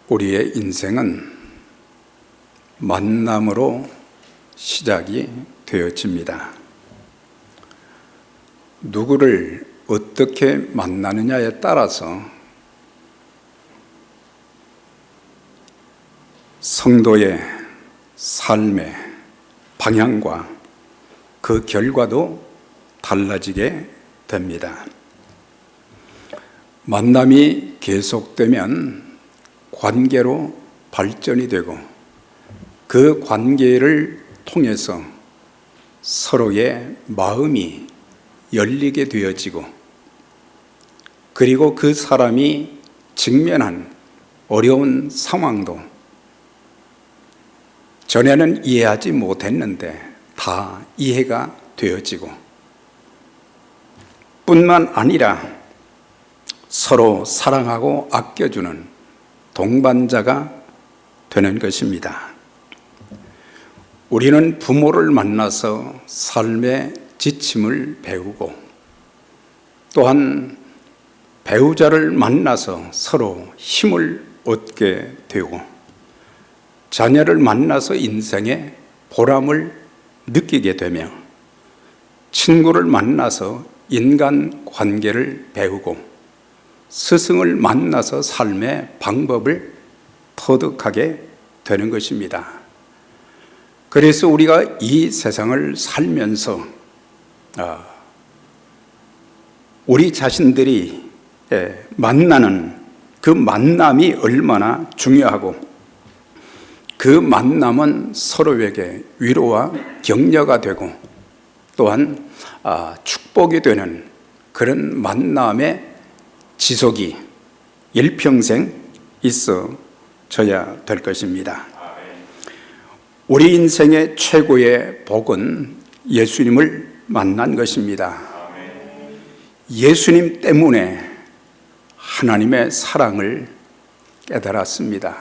우리의 인생은 만남으로 시작이 되어집니다. 누구를 어떻게 만나느냐에 따라서 성도의 삶의 방향과 그 결과도 달라지게 됩니다. 만남이 계속되면 관계로 발전이 되고 그 관계를 통해서 서로의 마음이 열리게 되어지고 그리고 그 사람이 직면한 어려운 상황도 전에는 이해하지 못했는데 다 이해가 되어지고 뿐만 아니라 서로 사랑하고 아껴주는 동반자가 되는 것입니다. 우리는 부모를 만나서 삶의 지침을 배우고 또한 배우자를 만나서 서로 힘을 얻게 되고 자녀를 만나서 인생의 보람을 느끼게 되며 친구를 만나서 인간 관계를 배우고 스승을 만나서 삶의 방법을 터득하게 되는 것입니다. 그래서 우리가 이 세상을 살면서 우리 자신들이 만나는 그 만남이 얼마나 중요하고 그 만남은 서로에게 위로와 격려가 되고 또한 축복이 되는 그런 만남의 지속이 일평생 있어져야 될 것입니다. 우리 인생의 최고의 복은 예수님을 만난 것입니다. 예수님 때문에 하나님의 사랑을 깨달았습니다.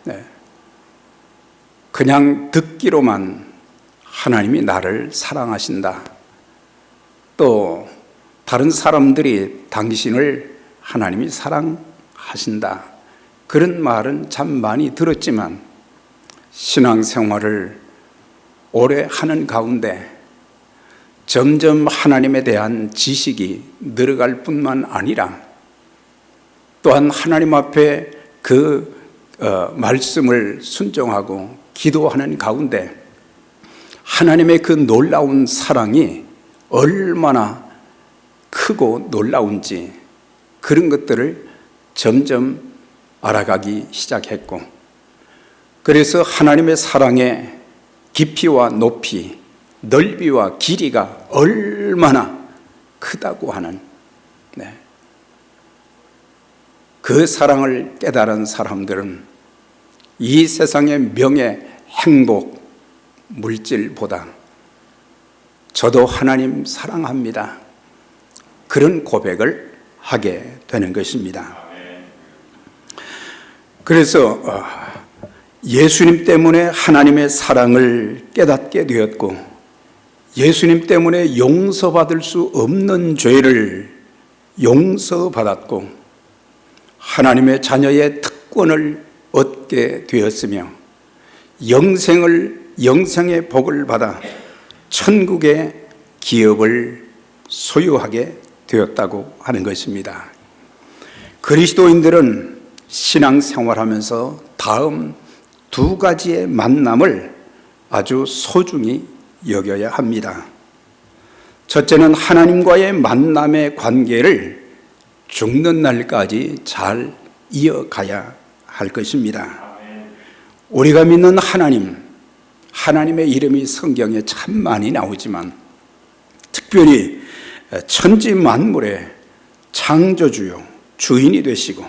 네. 그냥 듣기로만 하나님이 나를 사랑하신다. 또 다른 사람들이 당신을 하나님이 사랑하신다. 그런 말은 참 많이 들었지만 신앙생활을 오래 하는 가운데 점점 하나님에 대한 지식이 늘어갈 뿐만 아니라 또한 하나님 앞에 그 말씀을 순종하고 기도하는 가운데 하나님의 그 놀라운 사랑이 얼마나 크고 놀라운지 그런 것들을 점점 알아가기 시작했고 그래서 하나님의 사랑의 깊이와 높이, 넓이와 길이가 얼마나 크다고 하는 그 사랑을 깨달은 사람들은 이 세상의 명예, 행복, 물질보다 저도 하나님 사랑합니다. 그런 고백을 하게 되는 것입니다. 그래서 예수님 때문에 하나님의 사랑을 깨닫게 되었고 예수님 때문에 용서받을 수 없는 죄를 용서받았고 하나님의 자녀의 특권을 얻게 되었으며 영생의 복을 받아 천국의 기업을 소유하게 되었다고 하는 것입니다. 그리스도인들은 신앙생활하면서 다음 두 가지의 만남을 아주 소중히 여겨야 합니다. 첫째는 하나님과의 만남의 관계를 죽는 날까지 잘 이어가야 할 것입니다. 우리가 믿는 하나님의 이름이 성경에 참 많이 나오지만 특별히 천지 만물의 창조주요 주인이 되시고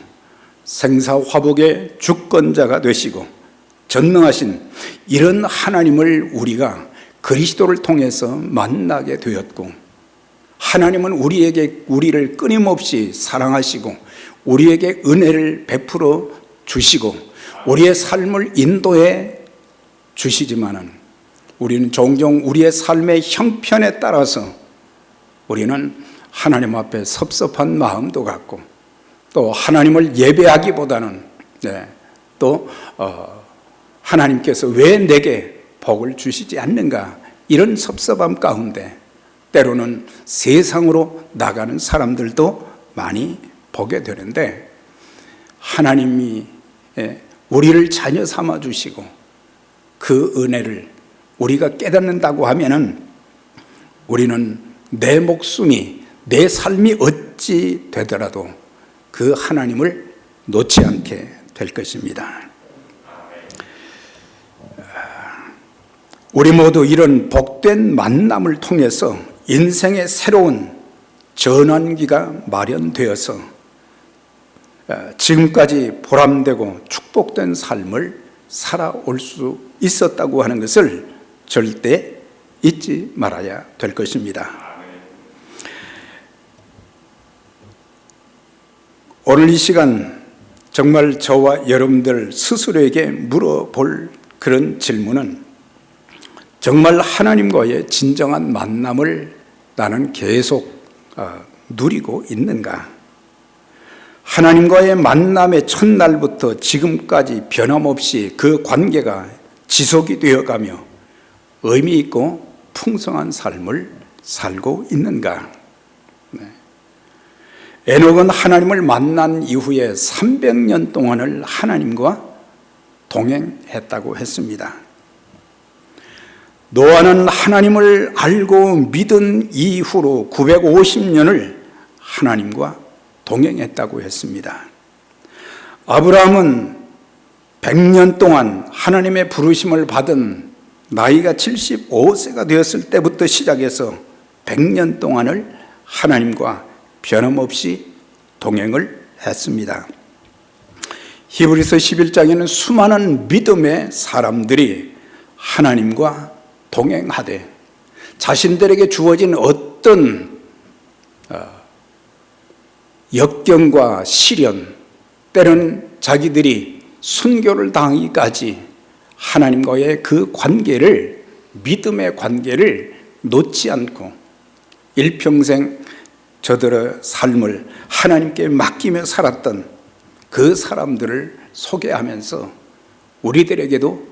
생사화복의 주권자가 되시고 전능하신 이런 하나님을 우리가 그리스도를 통해서 만나게 되었고 하나님은 우리를 끊임없이 사랑하시고 우리에게 은혜를 베풀어 주시고 우리의 삶을 인도해 주시지만은 우리는 종종 우리의 삶의 형편에 따라서 우리는 하나님 앞에 섭섭한 마음도 갖고 또 하나님을 예배하기보다는 또 하나님께서 왜 내게 복을 주시지 않는가, 이런 섭섭함 가운데 때로는 세상으로 나가는 사람들도 많이 보게 되는데, 하나님이 우리를 자녀 삼아 주시고 그 은혜를 우리가 깨닫는다고 하면은 우리는 내 목숨이, 내 삶이 어찌 되더라도 그 하나님을 놓지 않게 될 것입니다. 우리 모두 이런 복된 만남을 통해서 인생의 새로운 전환기가 마련되어서 지금까지 보람되고 축복된 삶을 살아올 수 있었다고 하는 것을 절대 잊지 말아야 될 것입니다. 오늘 이 시간 정말 저와 여러분들 스스로에게 물어볼 그런 질문은, 정말 하나님과의 진정한 만남을 나는 계속 누리고 있는가? 하나님과의 만남의 첫날부터 지금까지 변함없이 그 관계가 지속이 되어가며 의미 있고 풍성한 삶을 살고 있는가? 에녹은 하나님을 만난 이후에 300년 동안을 하나님과 동행했다고 했습니다. 노아는 하나님을 알고 믿은 이후로 950년을 하나님과 동행했다고 했습니다. 아브라함은 100년 동안 하나님의 부르심을 받은 나이가 75세가 되었을 때부터 시작해서 100년 동안을 하나님과 변함없이 동행을 했습니다. 히브리서 11장에는 수많은 믿음의 사람들이 하나님과 동행하되 자신들에게 주어진 어떤 역경과 시련, 때로는 자기들이 순교를 당하기까지 하나님과의 그 관계를, 믿음의 관계를 놓지 않고 일평생 저들의 삶을 하나님께 맡기며 살았던 그 사람들을 소개하면서 우리들에게도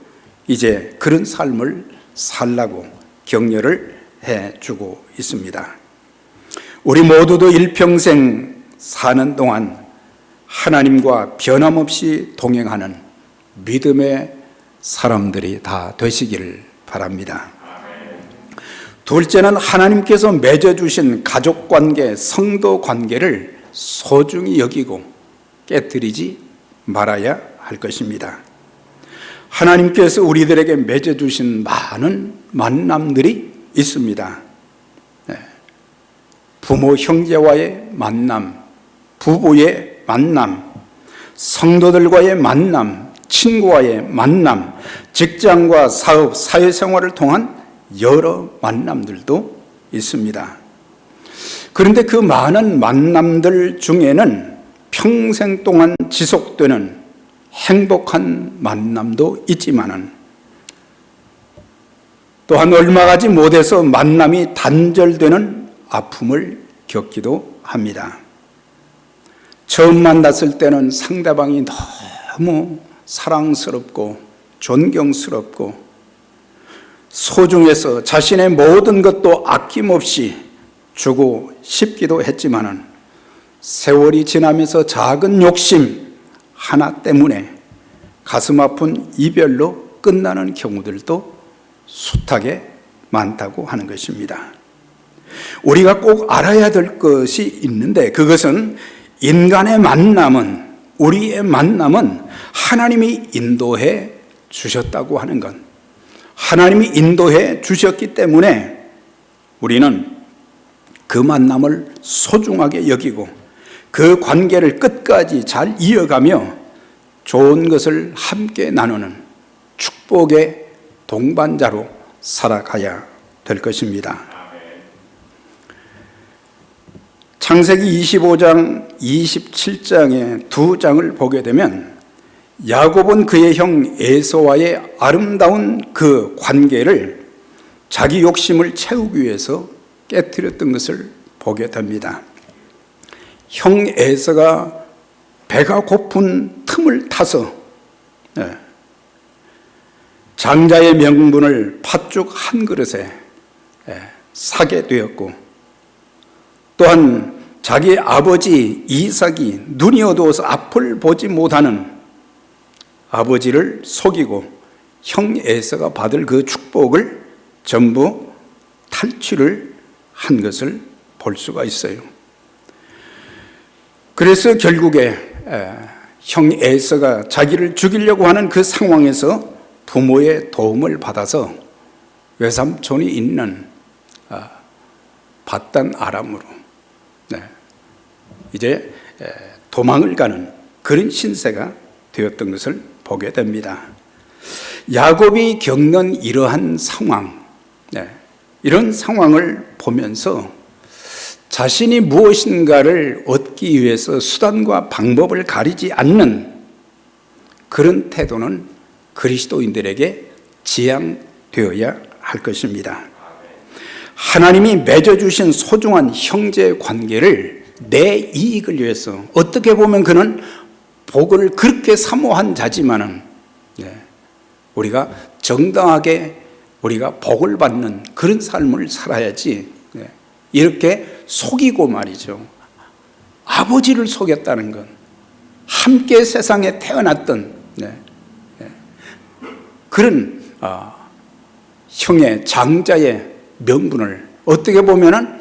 이제 그런 삶을 살라고 격려를 해주고 있습니다. 우리 모두도 일평생 사는 동안 하나님과 변함없이 동행하는 믿음의 사람들이 다 되시기를 바랍니다. 둘째는 하나님께서 맺어주신 가족관계, 성도관계를 소중히 여기고 깨뜨리지 말아야 할 것입니다. 하나님께서 우리들에게 맺어주신 많은 만남들이 있습니다. 부모 형제와의 만남, 부부의 만남, 성도들과의 만남, 친구와의 만남, 직장과 사업, 사회생활을 통한 여러 만남들도 있습니다. 그런데 그 많은 만남들 중에는 평생 동안 지속되는 행복한 만남도 있지만은 또한 얼마 가지 못해서 만남이 단절되는 아픔을 겪기도 합니다. 처음 만났을 때는 상대방이 너무 사랑스럽고 존경스럽고 소중해서 자신의 모든 것도 아낌없이 주고 싶기도 했지만은 세월이 지나면서 작은 욕심 하나 때문에 가슴 아픈 이별로 끝나는 경우들도 숱하게 많다고 하는 것입니다. 우리가 꼭 알아야 될 것이 있는데, 그것은 인간의 만남은, 우리의 만남은 하나님이 인도해 주셨다고 하는 것, 하나님이 인도해 주셨기 때문에 우리는 그 만남을 소중하게 여기고 그 관계를 끝까지 잘 이어가며 좋은 것을 함께 나누는 축복의 동반자로 살아가야 될 것입니다. 창세기 25장, 27장의 두 장을 보게 되면 야곱은 그의 형 에서와의 아름다운 그 관계를 자기 욕심을 채우기 위해서 깨뜨렸던 것을 보게 됩니다. 형 에서가 배가 고픈 틈을 타서 장자의 명분을 팥죽 한 그릇에 사게 되었고, 또한 자기 아버지 이삭이 눈이 어두워서 앞을 보지 못하는 아버지를 속이고 형 에서가 받을 그 축복을 전부 탈취를 한 것을 볼 수가 있어요. 그래서 결국에 형 에서가 자기를 죽이려고 하는 그 상황에서 부모의 도움을 받아서 외삼촌이 있는 밧단 아람으로 이제 도망을 가는 그런 신세가 되었던 것을 보게 됩니다. 야곱이 겪는 이러한 상황, 이런 상황을 보면서 자신이 무엇인가를 얻기 위해서 수단과 방법을 가리지 않는 그런 태도는 그리스도인들에게 지향되어야 할 것입니다. 하나님이 맺어주신 소중한 형제 관계를 내 이익을 위해서, 어떻게 보면 그는 복을 그렇게 사모한 자지만은 우리가 정당하게 우리가 복을 받는 그런 삶을 살아야지, 이렇게 속이고 말이죠. 아버지를 속였다는 건, 함께 세상에 태어났던 그런 형의 장자의 명분을, 어떻게 보면은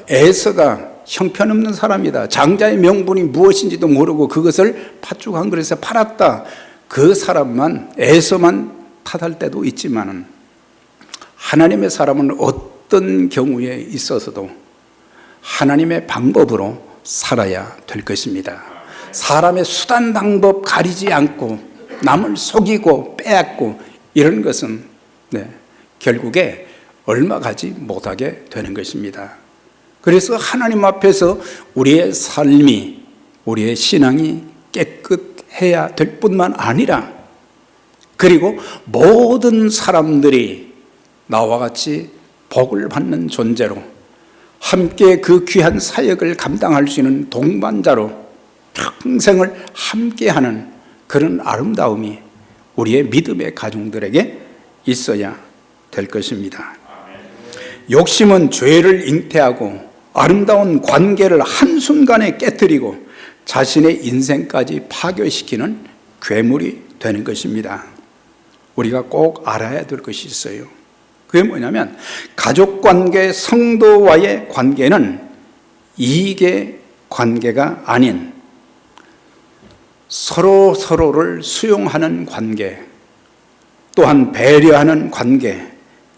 에서가 형편없는 사람이다, 장자의 명분이 무엇인지도 모르고 그것을 팥죽 한 그릇에 팔았다, 그 사람만, 에서만 탓할 때도 있지만은 하나님의 사람은 어떤 경우에 있어서도 하나님의 방법으로 살아야 될 것입니다. 사람의 수단 방법 가리지 않고 남을 속이고 빼앗고 이런 것은 결국에 얼마 가지 못하게 되는 것입니다. 그래서 하나님 앞에서 우리의 삶이, 우리의 신앙이 깨끗해야 될 뿐만 아니라, 그리고 모든 사람들이 나와 같이 복을 받는 존재로 함께 그 귀한 사역을 감당할 수 있는 동반자로 평생을 함께하는 그런 아름다움이 우리의 믿음의 가정들에게 있어야 될 것입니다. 욕심은 죄를 잉태하고 아름다운 관계를 한순간에 깨뜨리고 자신의 인생까지 파괴시키는 괴물이 되는 것입니다. 우리가 꼭 알아야 될 것이 있어요. 그게 뭐냐면, 가족관계, 성도와의 관계는 이익의 관계가 아닌 서로를 수용하는 관계, 또한 배려하는 관계,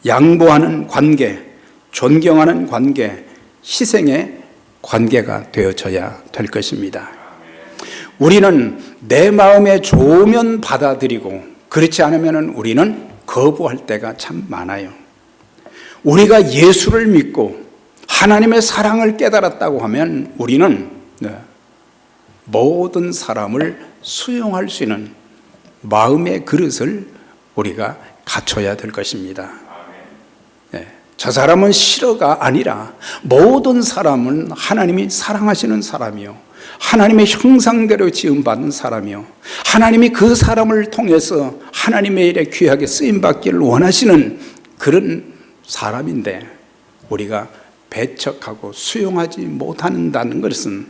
양보하는 관계, 존경하는 관계, 희생의 관계가 되어져야 될 것입니다. 우리는 내 마음에 좋으면 받아들이고, 그렇지 않으면 우리는 거부할 때가 참 많아요. 우리가 예수를 믿고 하나님의 사랑을 깨달았다고 하면 우리는 모든 사람을 수용할 수 있는 마음의 그릇을 우리가 갖춰야 될 것입니다. 저 사람은 싫어가 아니라 모든 사람은 하나님이 사랑하시는 사람이요, 하나님의 형상대로 지음받은 사람이요, 하나님이 그 사람을 통해서 하나님의 일에 귀하게 쓰임받기를 원하시는 그런 사람인데, 우리가 배척하고 수용하지 못한다는 것은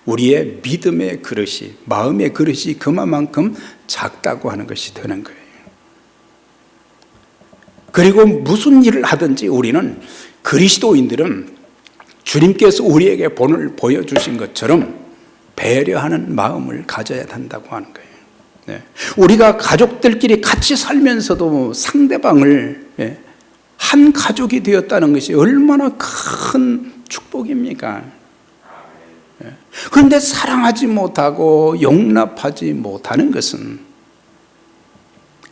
우리의 믿음의 그릇이, 마음의 그릇이 그만큼 작다고 하는 것이 되는 거예요. 그리고 무슨 일을 하든지 우리는, 그리스도인들은 주님께서 우리에게 본을 보여주신 것처럼 배려하는 마음을 가져야 한다고 하는 거예요. 우리가 가족들끼리 같이 살면서도 상대방을 한 가족이 되었다는 것이 얼마나 큰 축복입니까? 그런데 사랑하지 못하고 용납하지 못하는 것은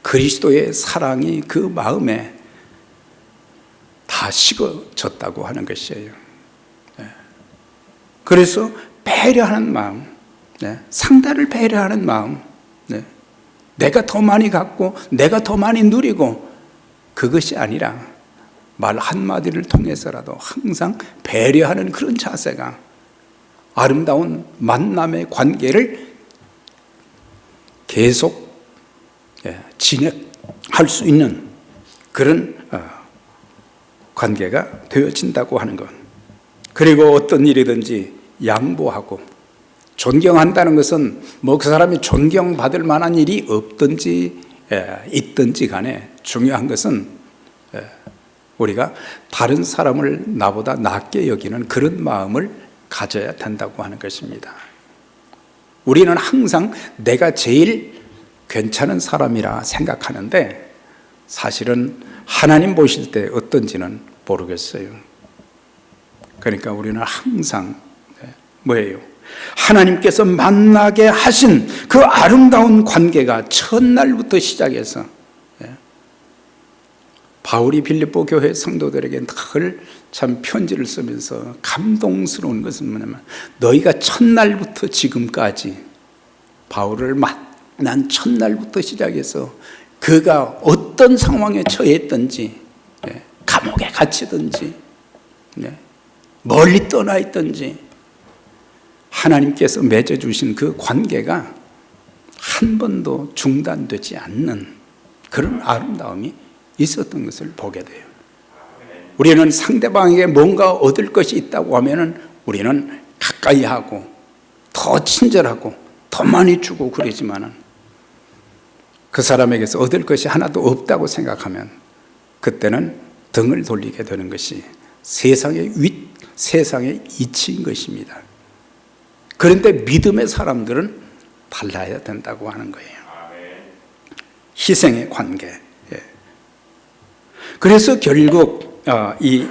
그리스도의 사랑이 그 마음에 다 식어졌다고 하는 것이에요. 그래서 배려하는 마음, 상대를 배려하는 마음, 내가 더 많이 갖고 내가 더 많이 누리고, 그것이 아니라 말 한마디를 통해서라도 항상 배려하는 그런 자세가 아름다운 만남의 관계를 계속 진행할 수 있는 그런 관계가 되어진다고 하는 것. 그리고 어떤 일이든지 양보하고 존경한다는 것은 뭐 그 사람이 존경받을 만한 일이 없든지 있든지 간에 중요한 것은 우리가 다른 사람을 나보다 낫게 여기는 그런 마음을 가져야 된다고 하는 것입니다. 우리는 항상 내가 제일 괜찮은 사람이라 생각하는데 사실은 하나님 보실 때 어떤지는 모르겠어요. 그러니까 우리는 항상 뭐예요? 하나님께서 만나게 하신 그 아름다운 관계가 첫날부터 시작해서 바울이 빌립보 교회 성도들에게 늘 참 편지를 쓰면서 감동스러운 것은 뭐냐면 너희가 첫날부터 지금까지 바울을 만난 첫날부터 시작해서 그가 어떤 상황에 처했든지 감옥에 갇히든지 멀리 떠나 있든지 하나님께서 맺어주신 그 관계가 한 번도 중단되지 않는 그런 아름다움이 있었던 것을 보게 돼요. 우리는 상대방에게 뭔가 얻을 것이 있다고 하면은 우리는 가까이 하고 더 친절하고 더 많이 주고 그러지만은 그 사람에게서 얻을 것이 하나도 없다고 생각하면 그때는 등을 돌리게 되는 것이 세상의 이치인 것입니다. 그런데 믿음의 사람들은 달라야 된다고 하는 거예요. 희생의 관계. 그래서 결국 이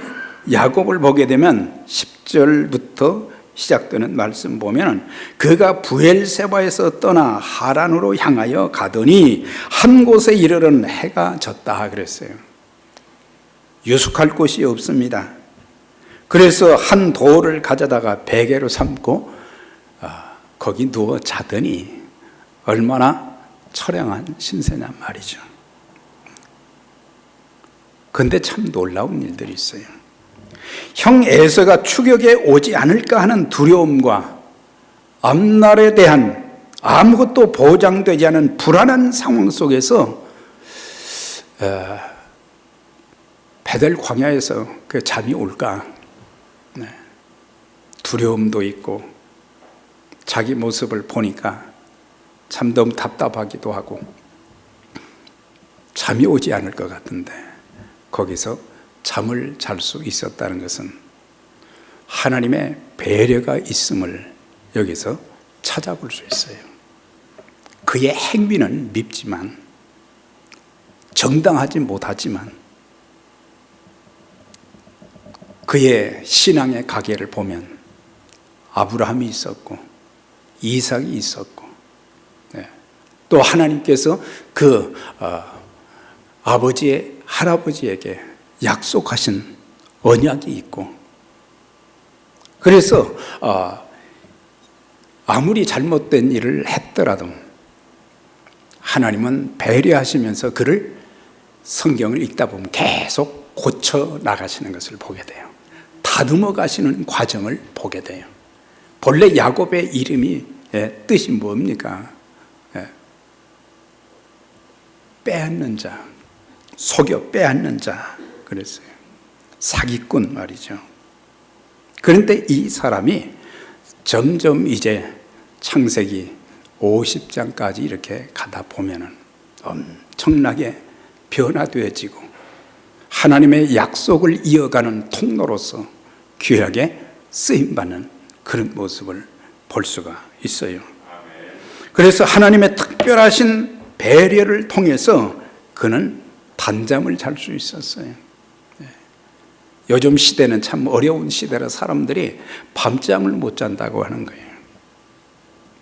야곱을 보게 되면 10절부터 시작되는 말씀 보면 그가 부엘세바에서 떠나 하란으로 향하여 가더니 한 곳에 이르러는 해가 졌다 그랬어요. 유숙할 곳이 없습니다. 그래서 한 돌을 가져다가 베개로 삼고 거기 누워 자더니 얼마나 처량한 신세냔 말이죠. 그런데 참 놀라운 일들이 있어요. 형 에서가 추격에 오지 않을까 하는 두려움과 앞날에 대한 아무것도 보장되지 않은 불안한 상황 속에서 베델 광야에서 그 잠이 올까? 두려움도 있고 자기 모습을 보니까 참 너무 답답하기도 하고 잠이 오지 않을 것 같은데 거기서 잠을 잘 수 있었다는 것은 하나님의 배려가 있음을 여기서 찾아볼 수 있어요. 그의 행위는 밉지만 정당하지 못하지만 그의 신앙의 가계를 보면 아브라함이 있었고 이삭이 있었고 또 하나님께서 그 아버지의 할아버지에게 약속하신 언약이 있고 그래서 아무리 잘못된 일을 했더라도 하나님은 배려하시면서 그를 성경을 읽다 보면 계속 고쳐 나가시는 것을 보게 돼요. 다듬어 가시는 과정을 보게 돼요. 본래 야곱의 이름이 뜻이 뭡니까? 빼앗는 자, 속여 빼앗는 자 그랬어요. 사기꾼 말이죠. 그런데 이 사람이 점점 이제 창세기 50장까지 이렇게 가다 보면은 엄청나게 변화되어지고 하나님의 약속을 이어가는 통로로서 귀하게 쓰임받는 그런 모습을 볼 수가 있어요. 그래서 하나님의 특별하신 배려를 통해서 그는 단잠을 잘 수 있었어요. 요즘 시대는 참 어려운 시대라 사람들이 밤잠을 못 잔다고 하는 거예요.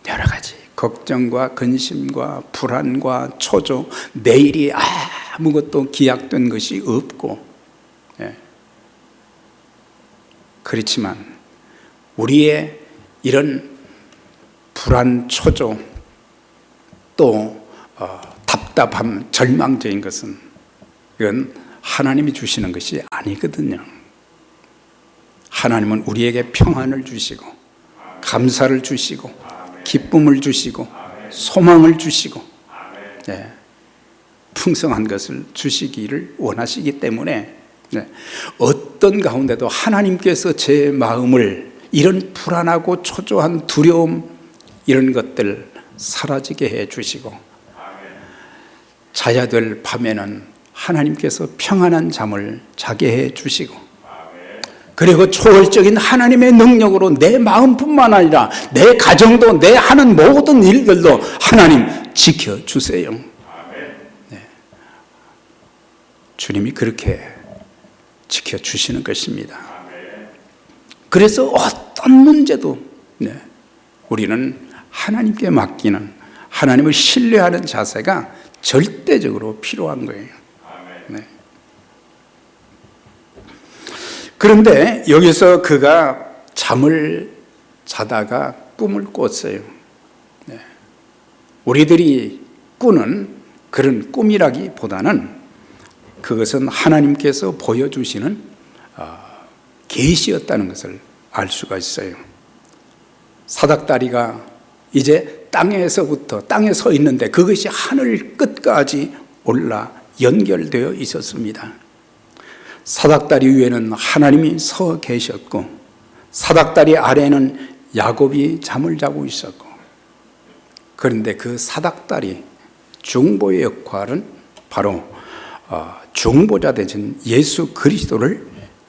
여러 가지 걱정과 근심과 불안과 초조, 내일이 아무것도 기약된 것이 없고 그렇지만 우리의 이런 불안, 초조 또 답답함, 절망적인 것은 이건 하나님이 주시는 것이 아니거든요. 하나님은 우리에게 평안을 주시고 감사를 주시고 기쁨을 주시고 소망을 주시고 네, 풍성한 것을 주시기를 원하시기 때문에 네, 어떤 가운데도 하나님께서 제 마음을 이런 불안하고 초조한 두려움 이런 것들 사라지게 해 주시고 자야 될 밤에는 하나님께서 평안한 잠을 자게 해 주시고 그리고 초월적인 하나님의 능력으로 내 마음뿐만 아니라 내 가정도 내 하는 모든 일들도 하나님 지켜주세요. 네. 주님이 그렇게 지켜주시는 것입니다. 그래서 어떤 문제도 네, 우리는 하나님께 맡기는 하나님을 신뢰하는 자세가 절대적으로 필요한 거예요. 네. 그런데 여기서 그가 잠을 자다가 꿈을 꿨어요. 네. 우리들이 꾸는 그런 꿈이라기보다는 그것은 하나님께서 보여주시는 계시였다는 것을 알 수가 있어요. 사닥다리가 이제 땅에 서 있는데 그것이 하늘 끝까지 올라 연결되어 있었습니다. 사닥다리 위에는 하나님이 서 계셨고 사닥다리 아래에는 야곱이 잠을 자고 있었고 그런데 그 사닥다리 중보의 역할은 바로 중보자 되신 예수 그리스도를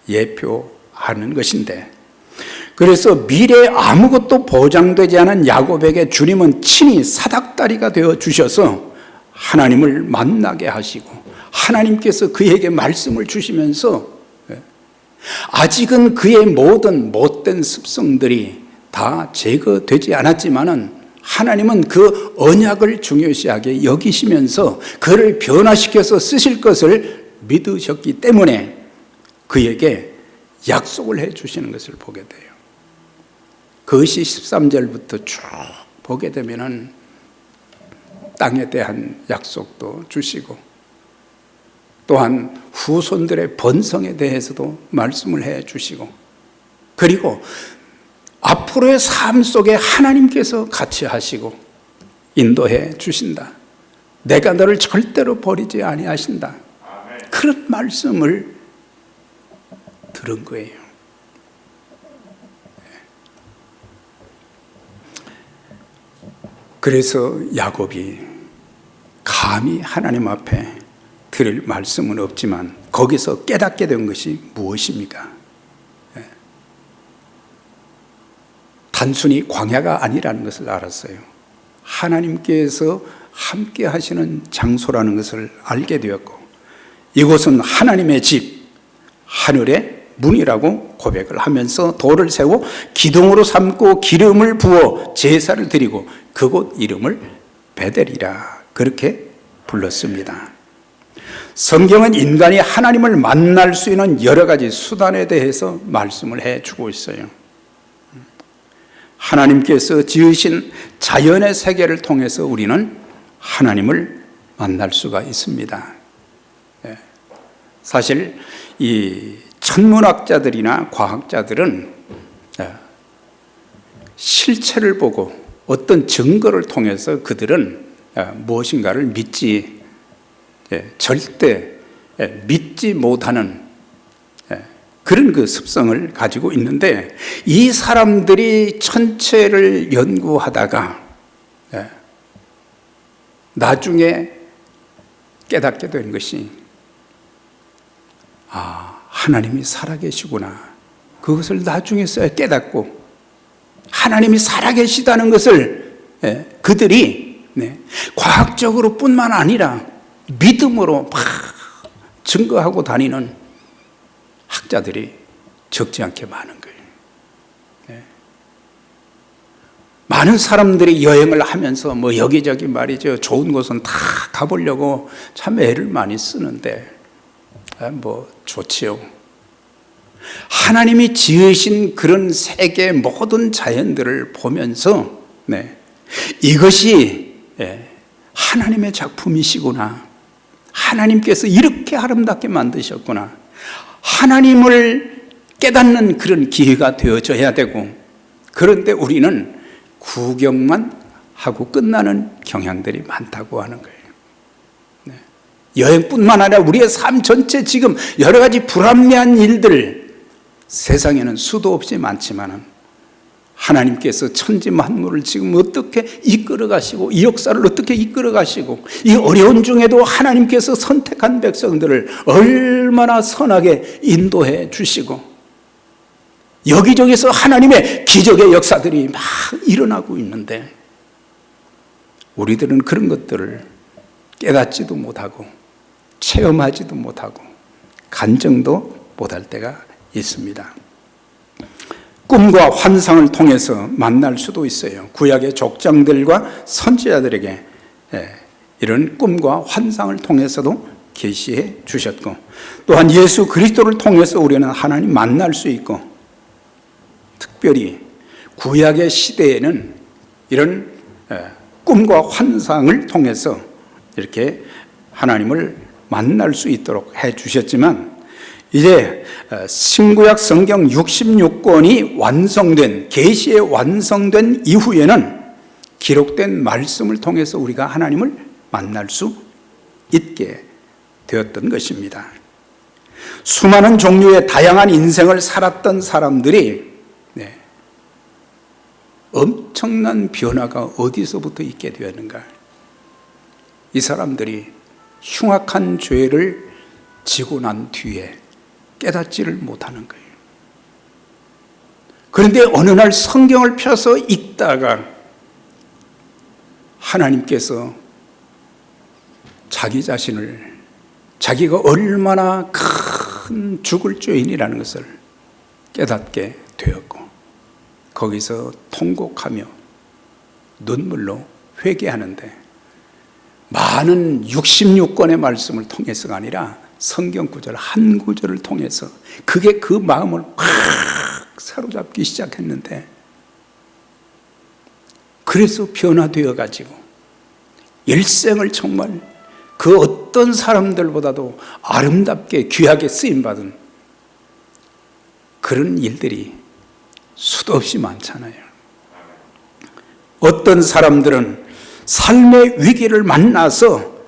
예표하는 것인데 그래서 미래에 아무것도 보장되지 않은 야곱에게 주님은 친히 사닥다리가 되어 주셔서 하나님을 만나게 하시고 하나님께서 그에게 말씀을 주시면서 아직은 그의 모든 못된 습성들이 다 제거되지 않았지만은 하나님은 그 언약을 중요시하게 여기시면서 그를 변화시켜서 쓰실 것을 믿으셨기 때문에 그에게 약속을 해 주시는 것을 보게 돼요. 그것이 13절부터 쭉 보게 되면은 땅에 대한 약속도 주시고 또한 후손들의 번성에 대해서도 말씀을 해 주시고 그리고 앞으로의 삶 속에 하나님께서 같이 하시고 인도해 주신다. 내가 너를 절대로 버리지 아니하신다. 그런 말씀을 들은 거예요. 그래서 야곱이 감히 하나님 앞에 드릴 말씀은 없지만 거기서 깨닫게 된 것이 무엇입니까? 단순히 광야가 아니라는 것을 알았어요. 하나님께서 함께 하시는 장소라는 것을 알게 되었고 이곳은 하나님의 집, 하늘의 문이라고 고백을 하면서 돌을 세워 기둥으로 삼고 기름을 부어 제사를 드리고 그곳 이름을 베델이라 그렇게 불렀습니다. 성경은 인간이 하나님을 만날 수 있는 여러 가지 수단에 대해서 말씀을 해주고 있어요. 하나님께서 지으신 자연의 세계를 통해서 우리는 하나님을 만날 수가 있습니다. 사실 이 천문학자들이나 과학자들은 실체를 보고 어떤 증거를 통해서 그들은 무엇인가를 믿지 절대 믿지 못하는 그런 그 습성을 가지고 있는데 이 사람들이 천체를 연구하다가 나중에 깨닫게 된 것이 하나님이 살아계시구나. 그것을 나중에서야 깨닫고 하나님이 살아계시다는 것을 그들이 과학적으로 뿐만 아니라 믿음으로 막 증거하고 다니는 학자들이 적지 않게 많은 거예요. 많은 사람들이 여행을 하면서 뭐 여기저기 말이죠. 좋은 곳은 다 가보려고 참 애를 많이 쓰는데 뭐 좋지요. 하나님이 지으신 그런 세계 모든 자연들을 보면서 이것이 하나님의 작품이시구나. 하나님께서 이렇게 아름답게 만드셨구나. 하나님을 깨닫는 그런 기회가 되어져야 되고 그런데 우리는 구경만 하고 끝나는 경향들이 많다고 하는 거예요. 네. 여행뿐만 아니라 우리의 삶 전체 지금 여러 가지 불합리한 일들 세상에는 수도 없이 많지만 하나님께서 천지 만물을 지금 어떻게 이끌어 가시고 이 역사를 어떻게 이끌어 가시고 이 어려운 중에도 하나님께서 선택한 백성들을 얼마나 선하게 인도해 주시고 여기저기서 하나님의 기적의 역사들이 막 일어나고 있는데 우리들은 그런 것들을 깨닫지도 못하고 체험하지도 못하고 간증도 못할 때가 있습니다. 꿈과 환상을 통해서 만날 수도 있어요. 구약의 족장들과 선지자들에게 이런 꿈과 환상을 통해서도 계시해 주셨고 또한 예수 그리스도를 통해서 우리는 하나님 만날 수 있고 특별히 구약의 시대에는 이런 꿈과 환상을 통해서 이렇게 하나님을 만날 수 있도록 해 주셨지만 이제 신구약 성경 66권이 완성된 계시에 완성된 이후에는 기록된 말씀을 통해서 우리가 하나님을 만날 수 있게 되었던 것입니다. 수많은 종류의 다양한 인생을 살았던 사람들이 엄청난 변화가 어디서부터 있게 되었는가? 이 사람들이 흉악한 죄를 지고 난 뒤에 깨닫지를 못하는 거예요. 그런데 어느 날 성경을 펴서 읽다가 하나님께서 자기 자신을 자기가 얼마나 큰 죽을 죄인이라는 것을 깨닫게 되었고 거기서 통곡하며 눈물로 회개하는데 많은 66권의 말씀을 통해서가 아니라 성경 구절 한 구절을 통해서 그게 그 마음을 확 사로잡기 시작했는데 그래서 변화되어 가지고 일생을 정말 그 어떤 사람들보다도 아름답게 귀하게 쓰임받은 그런 일들이 수도 없이 많잖아요. 어떤 사람들은 삶의 위기를 만나서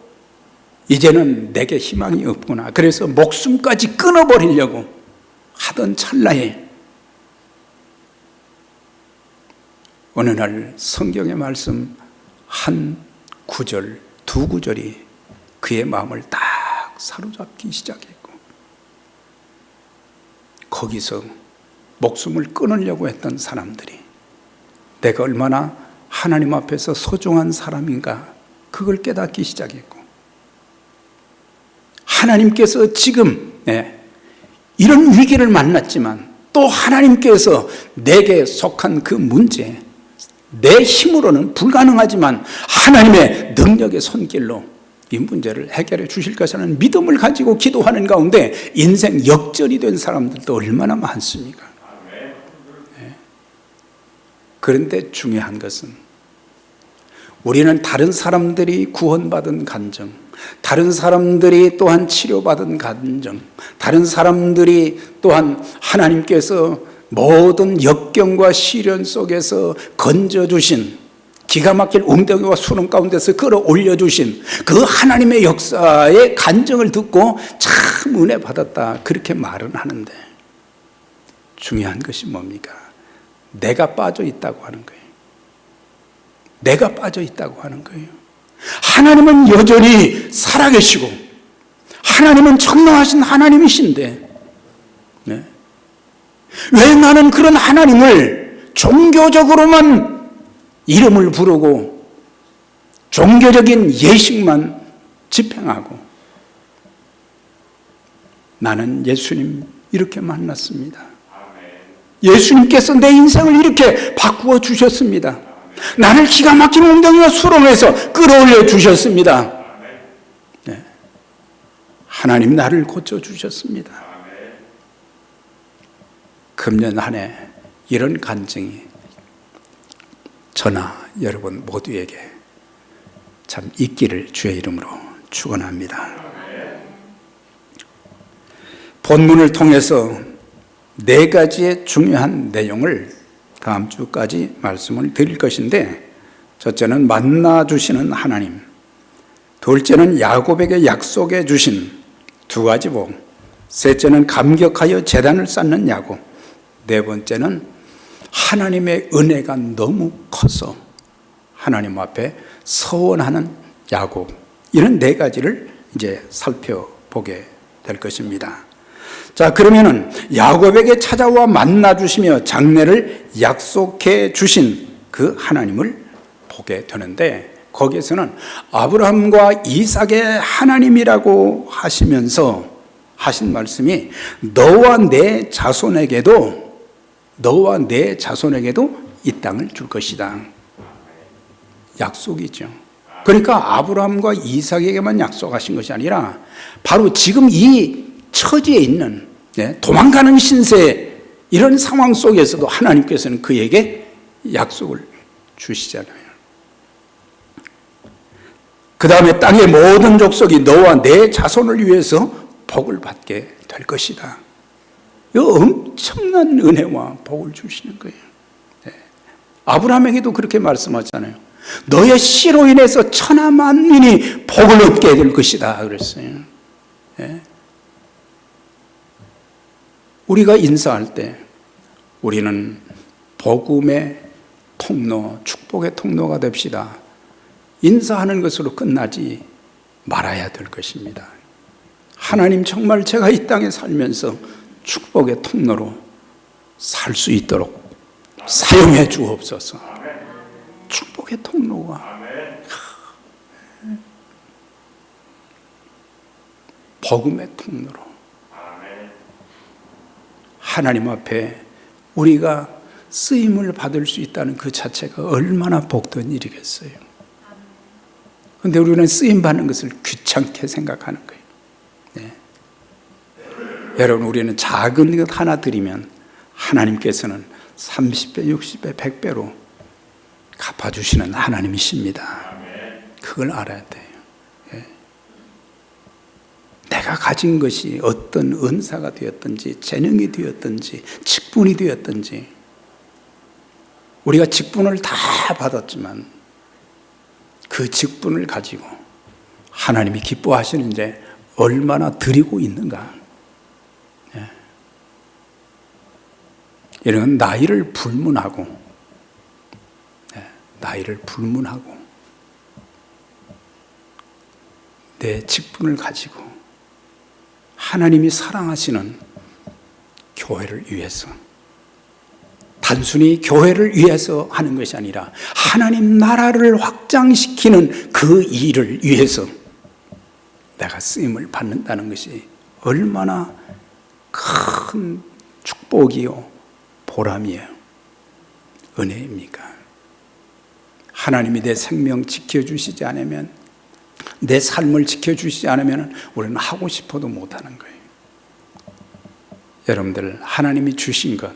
이제는 내게 희망이 없구나. 그래서 목숨까지 끊어버리려고 하던 찰나에 어느 날 성경의 말씀 한 구절, 두 구절이 그의 마음을 딱 사로잡기 시작했고 거기서 목숨을 끊으려고 했던 사람들이 내가 얼마나 하나님 앞에서 소중한 사람인가 그걸 깨닫기 시작했고 하나님께서 지금 이런 위기를 만났지만 또 하나님께서 내게 속한 그 문제 내 힘으로는 불가능하지만 하나님의 능력의 손길로 이 문제를 해결해 주실 것이라는 믿음을 가지고 기도하는 가운데 인생 역전이 된 사람들도 얼마나 많습니까? 그런데 중요한 것은 우리는 다른 사람들이 구원받은 간증, 다른 사람들이 또한 치료받은 간증, 다른 사람들이 또한 하나님께서 모든 역경과 시련 속에서 건져주신 기가 막힐 웅덩이와 수렁 가운데서 끌어올려주신 그 하나님의 역사의 간증을 듣고 참 은혜 받았다 그렇게 말은 하는데 중요한 것이 뭡니까? 내가 빠져 있다고 하는 거예요. 내가 빠져 있다고 하는 거예요. 하나님은 여전히 살아계시고 하나님은 전능하신 하나님이신데 왜 나는 그런 하나님을 종교적으로만 이름을 부르고 종교적인 예식만 집행하고 나는 예수님 이렇게 만났습니다. 예수님께서 내 인생을 이렇게 바꾸어 주셨습니다. 나를 기가 막힌 웅덩이와 수렁에서 끌어올려 주셨습니다. 네. 하나님 나를 고쳐주셨습니다. 금년 한 해 이런 간증이 저나 여러분 모두에게 참 있기를 주의 이름으로 축원합니다. 본문을 통해서 네 가지의 중요한 내용을 다음 주까지 말씀을 드릴 것인데, 첫째는 만나 주시는 하나님, 둘째는 야곱에게 약속해 주신 두 가지 복, 셋째는 감격하여 제단을 쌓는 야곱, 네 번째는 하나님의 은혜가 너무 커서 하나님 앞에 서원하는 야곱. 이런 네 가지를 이제 살펴보게 될 것입니다. 자, 그러면은 야곱에게 찾아와 만나 주시며 장래를 약속해 주신 그 하나님을 보게 되는데, 거기에서는 아브라함과 이삭의 하나님이라고 하시면서 하신 말씀이 너와 내 자손에게도 이 땅을 줄 것이다. 약속이죠. 그러니까 아브라함과 이삭에게만 약속하신 것이 아니라 바로 지금 이 처지에 있는 도망가는 신세, 이런 상황 속에서도 하나님께서는 그에게 약속을 주시잖아요. 그 다음에 땅의 모든 족속이 너와 내 자손을 위해서 복을 받게 될 것이다. 이 엄청난 은혜와 복을 주시는 거예요. 아브라함에게도 그렇게 말씀하잖아요. 너의 씨로 인해서 천하 만민이 복을 얻게 될 것이다 그랬어요. 우리가 인사할 때 우리는 복음의 통로, 축복의 통로가 됩시다. 인사하는 것으로 끝나지 말아야 될 것입니다. 하나님, 정말 제가 이 땅에 살면서 축복의 통로로 살 수 있도록 사용해 주옵소서. 축복의 통로가, 복음의 통로로 하나님 앞에 우리가 쓰임을 받을 수 있다는 그 자체가 얼마나 복된 일이겠어요. 그런데 우리는 쓰임 받는 것을 귀찮게 생각하는 거예요. 여러분, 우리는 작은 것 하나 드리면 하나님께서는 30배, 60배, 100배로 갚아주시는 하나님이십니다. 그걸 알아야 돼요. 내가 가진 것이 어떤 은사가 되었든지 재능이 되었든지 직분이 되었든지, 우리가 직분을 다 받았지만 그 직분을 가지고 하나님이 기뻐하시는데 얼마나 드리고 있는가. 이런 나이를 불문하고 내 직분을 가지고 하나님이 사랑하시는 교회를 위해서, 단순히 교회를 위해서 하는 것이 아니라 하나님 나라를 확장시키는 그 일을 위해서 내가 쓰임을 받는다는 것이 얼마나 큰 축복이요 보람이에요. 은혜입니까? 하나님이 내 생명 지켜주시지 않으면, 내 삶을 지켜주시지 않으면 우리는 하고 싶어도 못하는 거예요. 여러분들, 하나님이 주신 것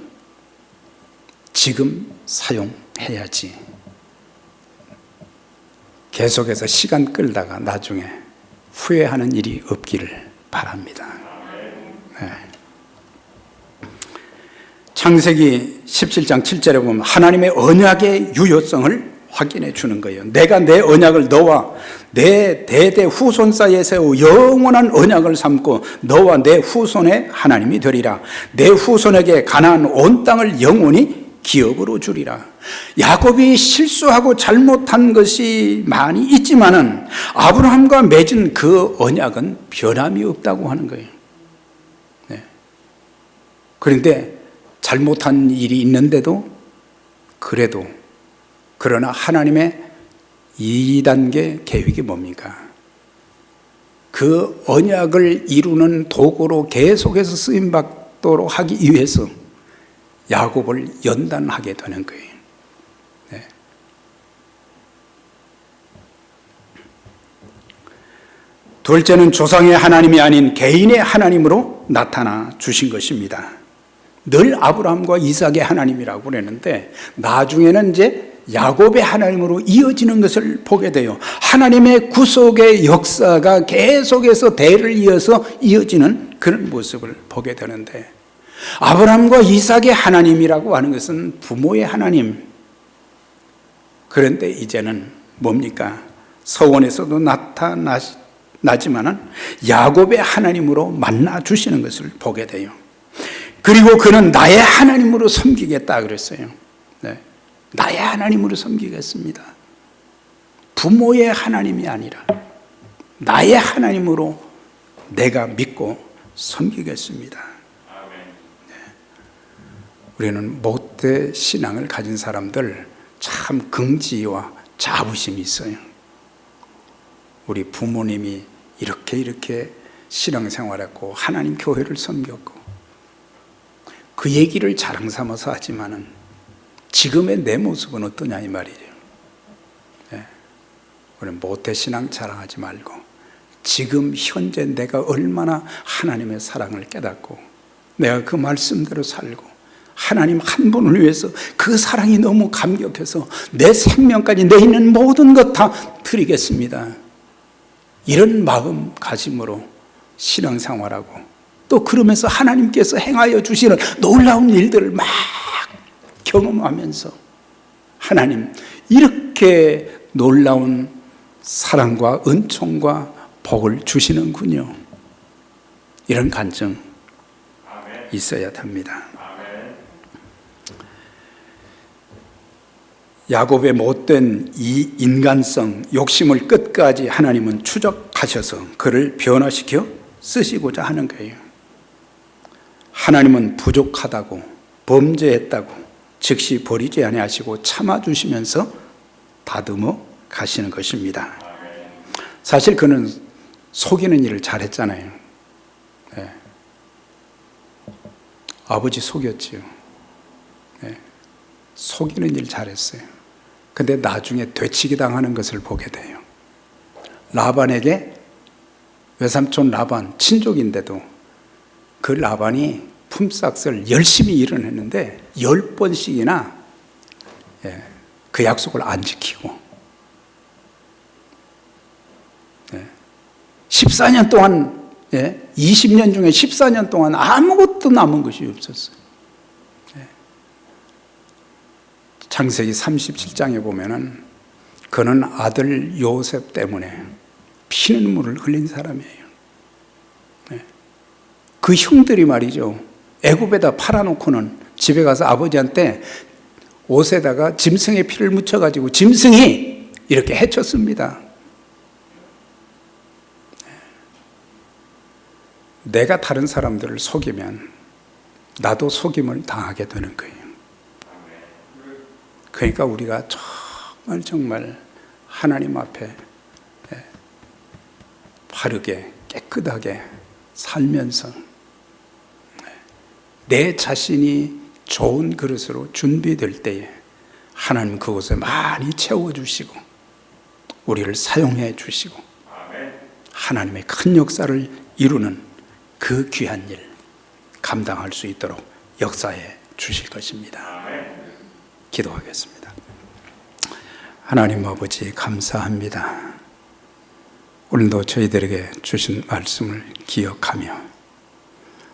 지금 사용해야지 계속해서 시간 끌다가 나중에 후회하는 일이 없기를 바랍니다. 창세기 17장 7절에 보면 하나님의 언약의 유효성을 확인해 주는 거예요. 내가 내 언약을 너와 내 대대 후손 사이에 세워 영원한 언약을 삼고 너와 내 후손의 하나님이 되리라. 내 후손에게 가나안 온 땅을 영원히 기업으로 주리라. 야곱이 실수하고 잘못한 것이 많이 있지만은 아브라함과 맺은 그 언약은 변함이 없다고 하는 거예요. 그런데 잘못한 일이 있는데도 그러나 하나님의 2단계 계획이 뭡니까? 그 언약을 이루는 도구로 계속해서 쓰임받도록 하기 위해서 야곱을 연단하게 되는 거예요. 둘째는 조상의 하나님이 아닌 개인의 하나님으로 나타나 주신 것입니다. 늘 아브라함과 이삭의 하나님이라고 그랬는데 나중에는 이제 야곱의 하나님으로 이어지는 것을 보게 돼요. 하나님의 구속의 역사가 계속해서 대를 이어서 이어지는 그런 모습을 보게 되는데, 아브라함과 이삭의 하나님이라고 하는 것은 부모의 하나님. 그런데 이제는 뭡니까? 서원에서도 나타나지만은 야곱의 하나님으로 만나 주시는 것을 보게 돼요. 그리고 그는 나의 하나님으로 섬기겠다 그랬어요. 네. 나의 하나님으로 섬기겠습니다. 부모의 하나님이 아니라 나의 하나님으로 내가 믿고 섬기겠습니다. 네. 우리는 모태 신앙을 가진 사람들 참 긍지와 자부심이 있어요. 우리 부모님이 이렇게 신앙생활했고 하나님 교회를 섬겼고 그 얘기를 자랑 삼아서 하지만은 지금의 내 모습은 어떠냐 이 말이에요. 네. 우리는 모태신앙 자랑하지 말고 지금 현재 내가 얼마나 하나님의 사랑을 깨닫고 내가 그 말씀대로 살고 하나님 한 분을 위해서 그 사랑이 너무 감격해서 내 생명까지 내 있는 모든 것 다 드리겠습니다. 이런 마음가짐으로 신앙생활하고 또 그러면서 하나님께서 행하여 주시는 놀라운 일들을 막 경험하면서 하나님 이렇게 놀라운 사랑과 은총과 복을 주시는군요. 이런 간증 있어야 합니다. 야곱의 못된 이 인간성, 욕심을 끝까지 하나님은 추적하셔서 그를 변화시켜 쓰시고자 하는 거예요. 하나님은 부족하다고 범죄했다고 즉시 버리지 아니하시고 참아주시면서 다듬어 가시는 것입니다. 사실 그는 속이는 일을 잘했잖아요. 네. 아버지 속였지요. 네. 속이는 일 잘했어요. 근데 나중에 되치기 당하는 것을 보게 돼요. 라반에게 외삼촌 라반 친족인데도 그 라반이 품삯을 열심히 일을 했는데 10번씩이나 그 약속을 안 지키고 14년 동안 20년 중에 14년 동안 아무것도 남은 것이 없었어요. 창세기 37장에 보면은 그는 아들 요셉 때문에 피눈물을 흘린 사람이에요. 그 형들이 말이죠. 애굽에다 팔아놓고는 집에 가서 아버지한테 옷에다가 짐승의 피를 묻혀가지고 짐승이 이렇게 해쳤습니다. 내가 다른 사람들을 속이면 나도 속임을 당하게 되는 거예요. 그러니까 우리가 정말 하나님 앞에 바르게 깨끗하게 살면서 내 자신이 좋은 그릇으로 준비될 때에 하나님 그곳에 많이 채워주시고 우리를 사용해 주시고 하나님의 큰 역사를 이루는 그 귀한 일 감당할 수 있도록 역사해 주실 것입니다. 기도하겠습니다. 하나님 아버지 감사합니다. 오늘도 저희들에게 주신 말씀을 기억하며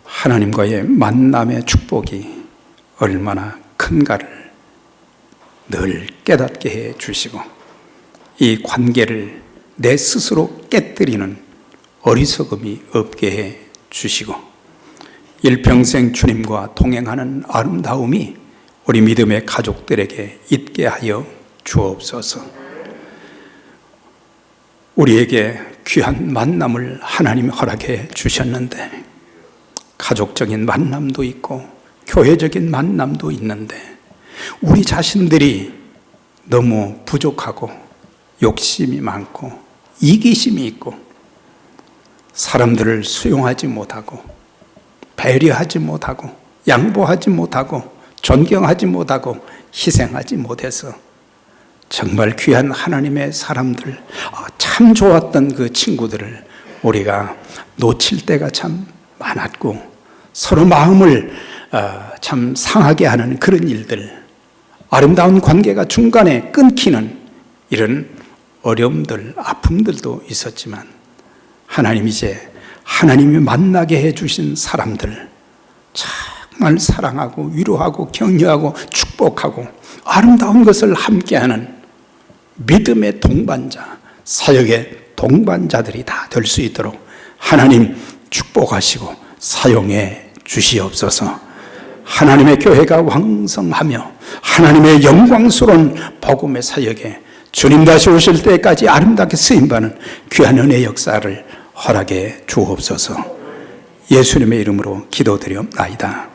하나님과의 만남의 축복이 얼마나 큰가를 늘 깨닫게 해 주시고 이 관계를 내 스스로 깨뜨리는 어리석음이 없게 해 주시고 일평생 주님과 동행하는 아름다움이 우리 믿음의 가족들에게 있게 하여 주옵소서. 우리에게 귀한 만남을 하나님이 허락해 주셨는데 가족적인 만남도 있고 교회적인 만남도 있는데 우리 자신들이 너무 부족하고 욕심이 많고 이기심이 있고 사람들을 수용하지 못하고 배려하지 못하고 양보하지 못하고 존경하지 못하고 희생하지 못해서 정말 귀한 하나님의 사람들, 참 좋았던 그 친구들을 우리가 놓칠 때가 참 많았고 서로 마음을 참 상하게 하는 그런 일들, 아름다운 관계가 중간에 끊기는 이런 어려움들, 아픔들도 있었지만 하나님 이제 하나님이 만나게 해주신 사람들 정말 사랑하고 위로하고 격려하고 축복하고 아름다운 것을 함께하는 믿음의 동반자, 사역의 동반자들이 다 될 수 있도록 하나님 축복하시고 사용해 주시옵소서. 하나님의 교회가 왕성하며 하나님의 영광스러운 복음의 사역에 주님 다시 오실 때까지 아름답게 쓰임받는 귀한 은혜의 역사를 허락해 주옵소서. 예수님의 이름으로 기도드리옵나이다.